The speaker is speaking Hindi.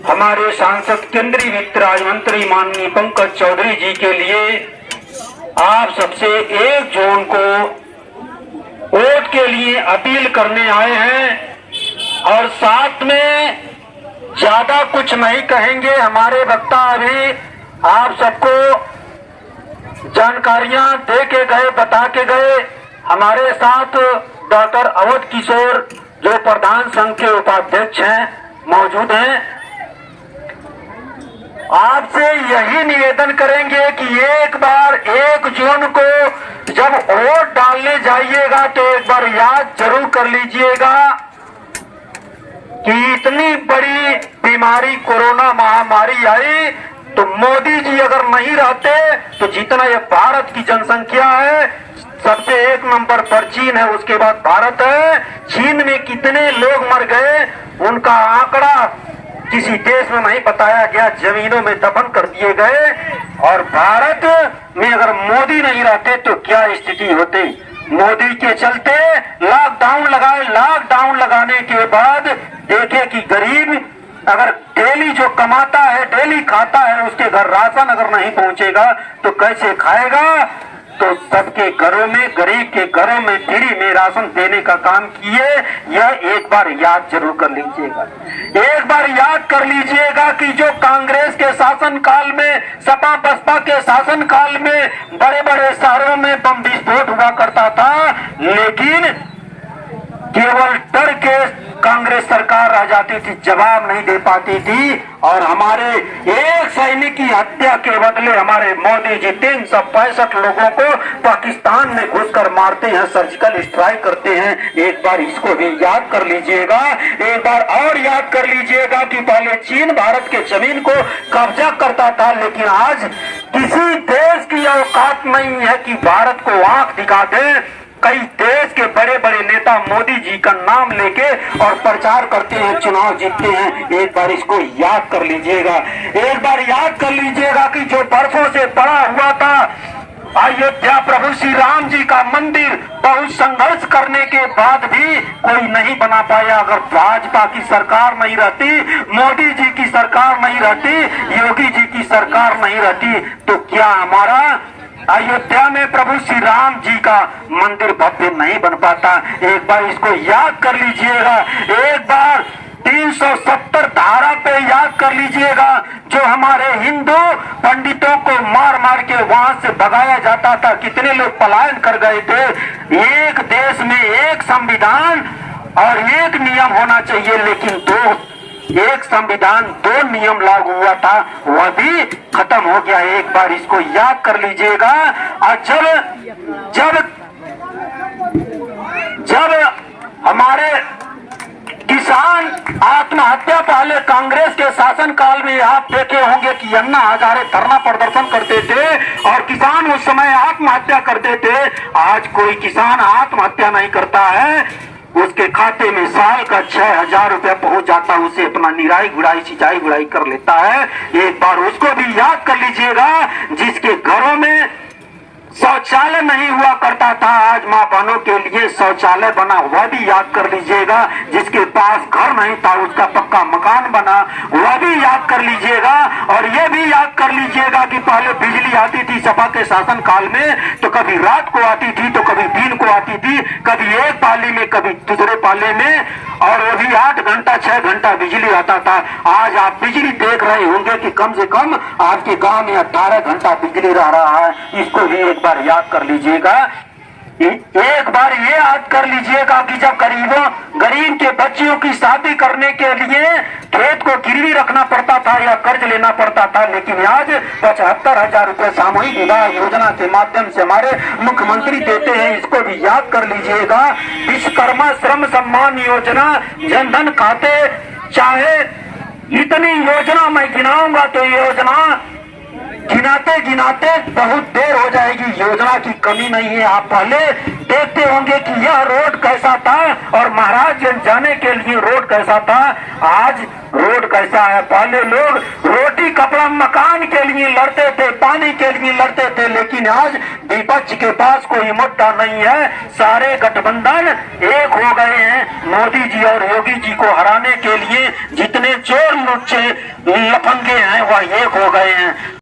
हमारे सांसद केंद्रीय वित्त राज्य मंत्री माननीय पंकज चौधरी जी के लिए आप सबसे 1 जून को वोट के लिए अपील करने आए हैं और साथ में ज्यादा कुछ नहीं कहेंगे। हमारे वक्ता अभी आप सबको जानकारियां दे के गए, बता के गए। हमारे साथ डॉक्टर अवध किशोर जो प्रधान संघ के उपाध्यक्ष हैं मौजूद हैं। आपसे यही निवेदन करेंगे कि एक बार 1 जून को जब वोट डालने जाइएगा तो एक बार याद जरूर कर लीजिएगा कि इतनी बड़ी बीमारी कोरोना महामारी आई तो मोदी जी अगर नहीं रहते तो जितना ये भारत की जनसंख्या है सबसे 1 नंबर पर चीन है, उसके बाद भारत है। चीन में कितने लोग मर गए उनका आंकड़ा किसी देश में नहीं बताया गया, जमीनों में दफन कर दिए गए। और भारत में अगर मोदी नहीं रहते तो क्या स्थिति होती। मोदी के चलते लॉकडाउन लगाए, लॉकडाउन लगाने के बाद देखे कि गरीब अगर डेली जो कमाता है, डेली खाता है, उसके घर राशन अगर नहीं पहुंचेगा तो कैसे खाएगा। तो सबके घरों में, गरीब के घरों में फ्री में राशन देने का काम किए। यह एक बार याद जरूर कर लीजिएगा। एक बार याद कर लीजिएगा कि जो कांग्रेस के शासन काल में, सपा बसपा के शासन काल में बड़े बड़े शहरों में बम विस्फोट हुआ करता था, लेकिन केवल डर के कांग्रेस सरकार रह जाती थी, जवाब नहीं दे पाती थी। और हमारे एक सैनिक की हत्या के बदले हमारे मोदी जी 365 लोगों को पाकिस्तान में घुसकर मारते हैं, सर्जिकल स्ट्राइक करते हैं। एक बार इसको भी याद कर लीजिएगा। एक बार और याद कर लीजिएगा कि पहले चीन भारत के जमीन को कब्जा करता था, लेकिन आज किसी देश की औकात नहीं है कि भारत को आंख दिखा दे। कई देश के बड़े बड़े नेता मोदी जी का नाम लेके और प्रचार करते हैं, चुनाव जीतते हैं। एक बार इसको याद कर लीजिएगा। एक बार याद कर लीजिएगा कि जो बरसों से पड़ा हुआ था अयोध्या प्रभु श्री राम जी का मंदिर, बहुत संघर्ष करने के बाद भी कोई नहीं बना पाया। अगर भाजपा की सरकार नहीं रहती, मोदी जी की सरकार नहीं रहती, योगी जी की सरकार नहीं रहती, तो क्या हमारा अयोध्या में प्रभु श्री राम जी का मंदिर भव्य नहीं बन पाता। एक बार इसको याद कर लीजिएगा। एक बार 370 धारा पे याद कर लीजिएगा, जो हमारे हिंदू पंडितों को मार मार के वहां से भगाया जाता था, कितने लोग पलायन कर गए थे। एक देश में एक संविधान और एक नियम होना चाहिए, लेकिन एक संविधान 2 नियम लागू हुआ था, वह भी खत्म हो गया। एक बार इसको याद कर लीजिएगा। और जब हमारे किसान आत्महत्या, पहले कांग्रेस के शासन काल में आप देखे होंगे कि अन्ना हजारे धरना प्रदर्शन करते थे और किसान उस समय आत्महत्या करते थे। आज कोई किसान आत्महत्या नहीं करता है, उसके खाते में साल का 6,000 रुपया पहुंच जाता है, उसे अपना निराई गुड़ाई, सिंचाई गुड़ाई कर लेता है। एक बार उसको भी याद कर लीजिएगा। जिसके घरों में शौचालय नहीं हुआ करता था, आज माँ बहनों के लिए शौचालय बना, वह भी याद कर लीजिएगा। जिसके पास घर नहीं था, उसका पक्का मकान बना, वह भी याद कर लीजिएगा। और यह भी याद कर लीजिएगा कि पहले बिजली आती थी सपा के शासन काल में, तो कभी रात को आती थी तो कभी दिन को आती थी, कभी एक पाली में कभी दूसरे पाले में, और वो भी 8 घंटा 6 घंटा बिजली आता था। आज आप बिजली देख रहे होंगे कि कम से कम आपके गांव में 18 घंटा बिजली रहा है। इसको भी एक बार याद कर लीजिएगा। एक बार ये याद कर लीजिएगा कि जब गरीब के बच्चियों की शादी करने के लिए खेत को गिरवी रखना पड़ता था या कर्ज लेना पड़ता था, लेकिन आज 75,000 रुपए सामूहिक विवाह योजना के माध्यम से हमारे मुख्यमंत्री देते हैं। इसको भी याद कर लीजिएगा। विश्वकर्मा श्रम सम्मान योजना, जनधन खाते, चाहे इतनी योजना मैं गिनाऊंगा तो योजना गिनाते गिनाते बहुत देर हो जाएगी। योजना की कमी नहीं है। आप पहले देखते होंगे कि यह रोड कैसा था और महाराजगंज जाने के लिए रोड कैसा था, आज रोड कैसा है। पहले लोग रोटी कपड़ा मकान के लिए लड़ते थे, पानी के लिए लड़ते थे, लेकिन आज विपक्ष के पास कोई मुद्दा नहीं है। सारे गठबंधन एक हो गए हैं मोदी जी और योगी जी को हराने के लिए। जितने चोर लुच्चे लफंगे हैं वह एक हो गए हैं।